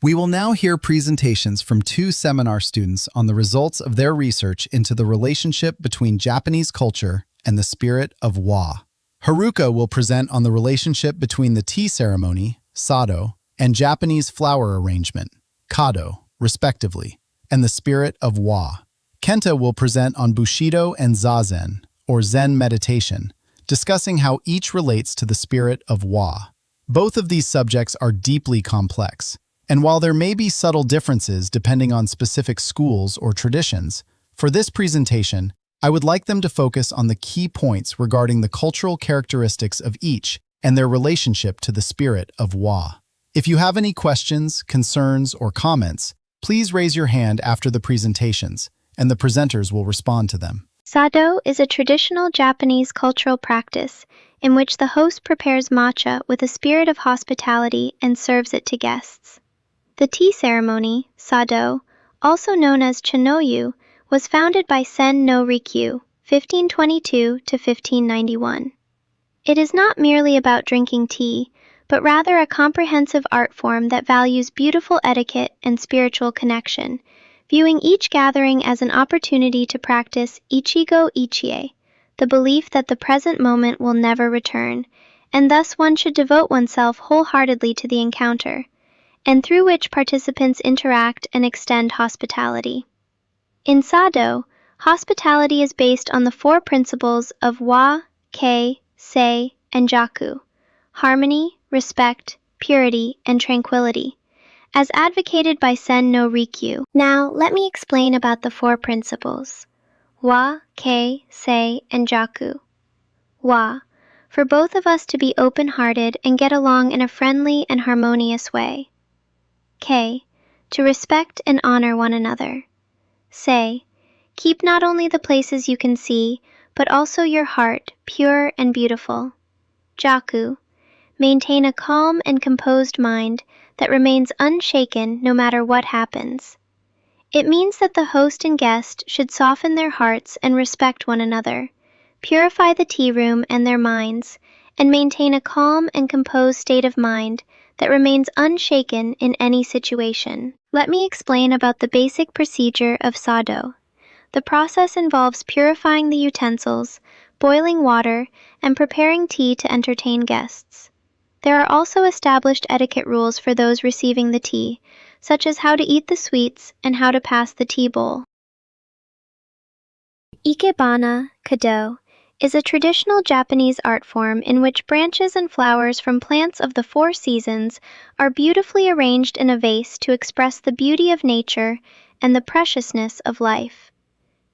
We will now hear presentations from two seminar students on the results of their research into the relationship between Japanese culture and the spirit of wa. Haruka will present on the relationship between the tea ceremony, Sado, and Japanese flower arrangement, Kado, respectively, and the spirit of wa. Kenta will present on Bushido and Zazen, or Zen meditation, discussing how each relates to the spirit of wa. Both of these subjects are deeply complex, and while there may be subtle differences depending on specific schools or traditions, for this presentation, I would like them to focus on the key points regarding the cultural characteristics of each and their relationship to the spirit of wa. If you have any questions, concerns, or comments, please raise your hand after the presentations, and the presenters will respond to them. Sado is a traditional Japanese cultural practice in which the host prepares matcha with a spirit of hospitality and serves it to guests. The tea ceremony, Sado, also known as Chanoyu, was founded by Sen no Rikyu, 1522 to 1591. It is not merely about drinking tea, but rather a comprehensive art form that values beautiful etiquette and spiritual connection, viewing each gathering as an opportunity to practice ichigo ichie, the belief that the present moment will never return, and thus one should devote oneself wholeheartedly to the encounter, and through which participants interact and extend hospitality. In Sado, hospitality is based on the four principles of wa, kei, sei, and jaku: harmony, respect, purity, and tranquility, as advocated by Sen no Rikyu. Now, let me explain about the four principles: wa, kei, sei, and jaku. Wa, for both of us to be open-hearted and get along in a friendly and harmonious way. Kei, to respect and honor one another. Sei, keep not only the places you can see, but also your heart pure and beautiful. Jaku, maintain a calm and composed mind that remains unshaken no matter what happens. It means that the host and guest should soften their hearts and respect one another, purify the tea room and their minds, and maintain a calm and composed state of mind that remains unshaken in any situation. Let me explain about the basic procedure of Sado. The process involves purifying the utensils, boiling water, and preparing tea to entertain guests. There are also established etiquette rules for those receiving the tea, such as how to eat the sweets and how to pass the tea bowl. Ikebana, Kado, is a traditional Japanese art form in which branches and flowers from plants of the four seasons are beautifully arranged in a vase to express the beauty of nature and the preciousness of life.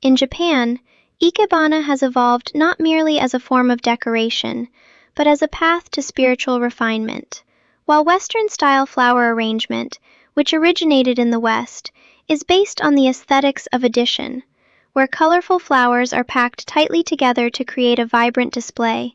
In Japan, Ikebana has evolved not merely as a form of decoration, but as a path to spiritual refinement, while Western-style flower arrangement, which originated in the West, is based on the aesthetics of addition, where colorful flowers are packed tightly together to create a vibrant display.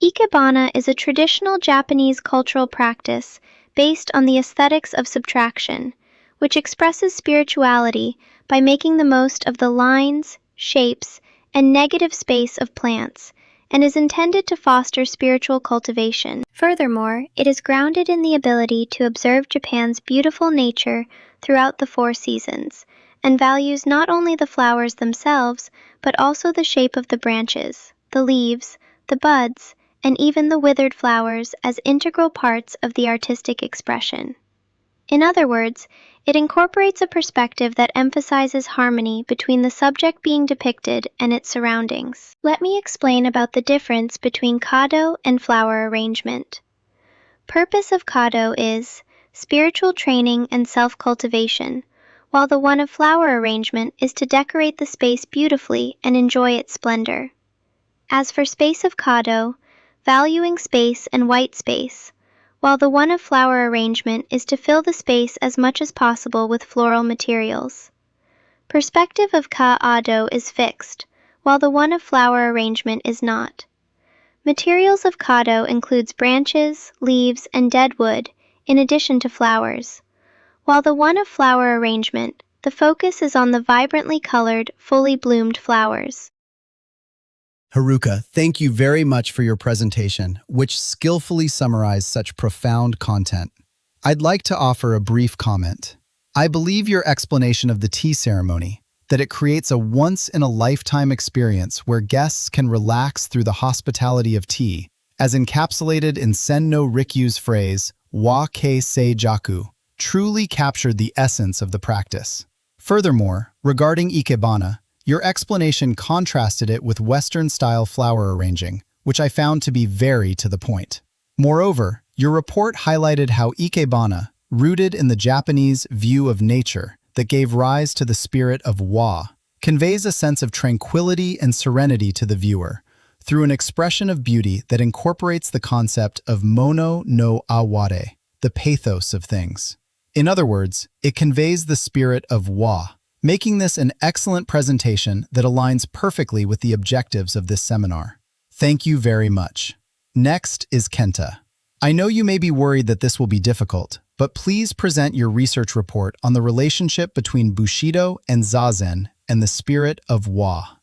Ikebana is a traditional Japanese cultural practice based on the aesthetics of subtraction, which expresses spirituality by making the most of the lines, shapes, and negative space of plants, and is intended to foster spiritual cultivation. Furthermore, it is grounded in the ability to observe Japan's beautiful nature throughout the four seasons, and values not only the flowers themselves, but also the shape of the branches, the leaves, the buds, and even the withered flowers as integral parts of the artistic expression. In other words, it incorporates a perspective that emphasizes harmony between the subject being depicted and its surroundings. Let me explain about the difference between Kado and flower arrangement. Purpose of Kado is spiritual training and self-cultivation, while the one of flower arrangement is to decorate the space beautifully and enjoy its splendor. As for space of Kado, valuing space and white space, while the one of flower arrangement is to fill the space as much as possible with floral materials. Perspective of Ka-Ado is fixed, while the one of flower arrangement is not. Materials of Kado includes branches, leaves, and dead wood, in addition to flowers. While the one of flower arrangement, the focus is on the vibrantly colored, fully bloomed flowers. Haruka, thank you very much for your presentation, which skillfully summarized such profound content. I'd like to offer a brief comment. I believe your explanation of the tea ceremony, that it creates a once-in-a-lifetime experience where guests can relax through the hospitality of tea, as encapsulated in Sen no Rikyu's phrase, wa kei sei jaku, truly captured the essence of the practice. Furthermore, regarding ikebana, your explanation contrasted it with Western-style flower arranging, which I found to be very to the point. Moreover, your report highlighted how ikebana, rooted in the Japanese view of nature that gave rise to the spirit of wa, conveys a sense of tranquility and serenity to the viewer through an expression of beauty that incorporates the concept of mono no aware, the pathos of things. In other words, it conveys the spirit of wa, making this an excellent presentation that aligns perfectly with the objectives of this seminar. Thank you very much. Next is Kenta. I know you may be worried that this will be difficult, but please present your research report on the relationship between Bushido and Zazen and the spirit of wa.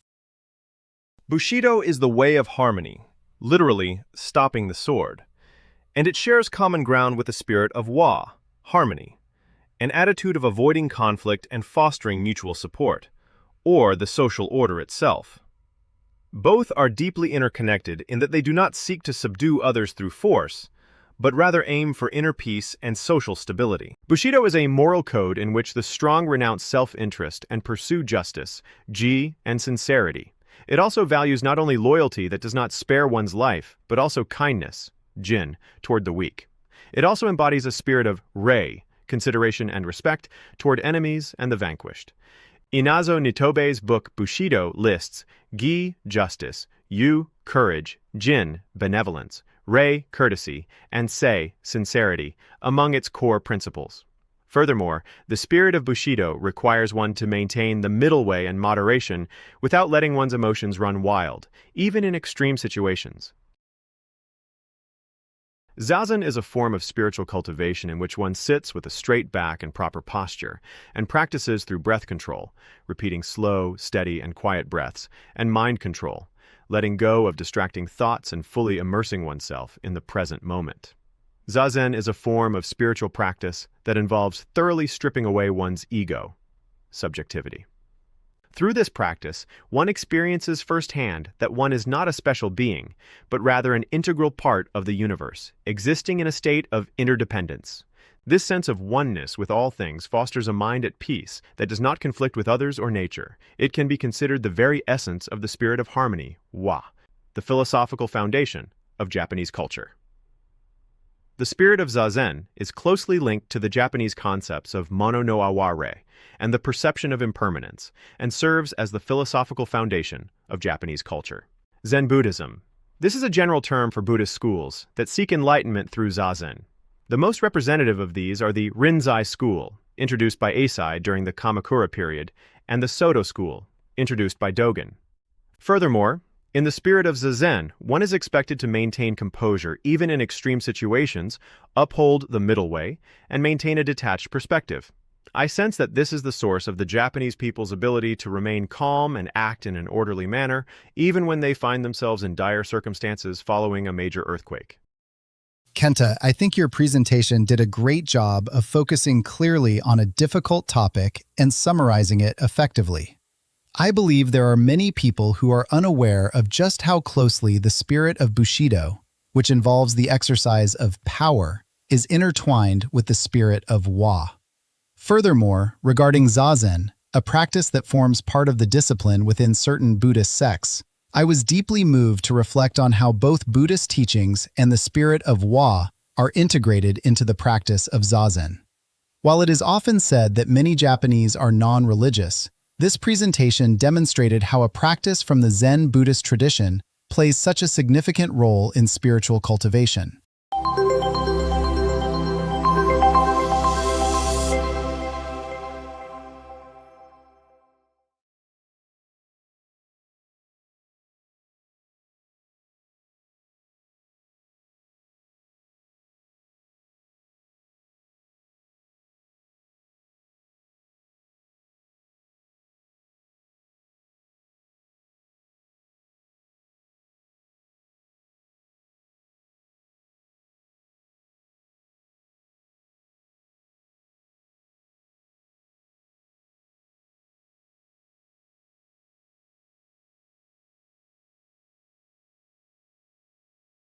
Bushido is the way of harmony, literally stopping the sword, and it shares common ground with the spirit of wa, harmony, an attitude of avoiding conflict and fostering mutual support, or the social order itself. Both are deeply interconnected in that they do not seek to subdue others through force, but rather aim for inner peace and social stability. Bushido is a moral code in which the strong renounce self-interest and pursue justice, and sincerity. It also values not only loyalty that does not spare one's life, but also kindness, toward the weak. It also embodies a spirit of rei, consideration and respect, toward enemies and the vanquished. Inazo Nitobe's book Bushido lists justice, courage, benevolence, rei, courtesy, and sei, sincerity, among its core principles. Furthermore, the spirit of Bushido requires one to maintain the middle way and moderation without letting one's emotions run wild, even in extreme situations. Zazen is a form of spiritual cultivation in which one sits with a straight back and proper posture, and practices through breath control, repeating slow, steady, and quiet breaths, and mind control, letting go of distracting thoughts and fully immersing oneself in the present moment. Zazen is a form of spiritual practice that involves thoroughly stripping away one's ego, subjectivity. Through this practice, one experiences firsthand that one is not a special being, but rather an integral part of the universe, existing in a state of interdependence. This sense of oneness with all things fosters a mind at peace that does not conflict with others or nature. It can be considered the very essence of the spirit of harmony, wa, the philosophical foundation of Japanese culture. The spirit of Zazen is closely linked to the Japanese concepts of mono no aware and the perception of impermanence, and serves as the philosophical foundation of Japanese culture. Zen Buddhism. This is a general term for Buddhist schools that seek enlightenment through Zazen. The most representative of these are the Rinzai school, introduced by Eisai during the Kamakura period, and the Sado school, introduced by Dogen. Furthermore, in the spirit of Zazen, one is expected to maintain composure even in extreme situations, uphold the middle way, and maintain a detached perspective. I sense that this is the source of the Japanese people's ability to remain calm and act in an orderly manner, even when they find themselves in dire circumstances following a major earthquake. Kenta, I think your presentation did a great job of focusing clearly on a difficult topic and summarizing it effectively. I believe there are many people who are unaware of just how closely the spirit of Bushido, which involves the exercise of power, is intertwined with the spirit of wa. Furthermore, regarding Zazen, a practice that forms part of the discipline within certain Buddhist sects, I was deeply moved to reflect on how both Buddhist teachings and the spirit of wa are integrated into the practice of Zazen. While it is often said that many Japanese are non-religious, this presentation demonstrated how a practice from the Zen Buddhist tradition plays such a significant role in spiritual cultivation.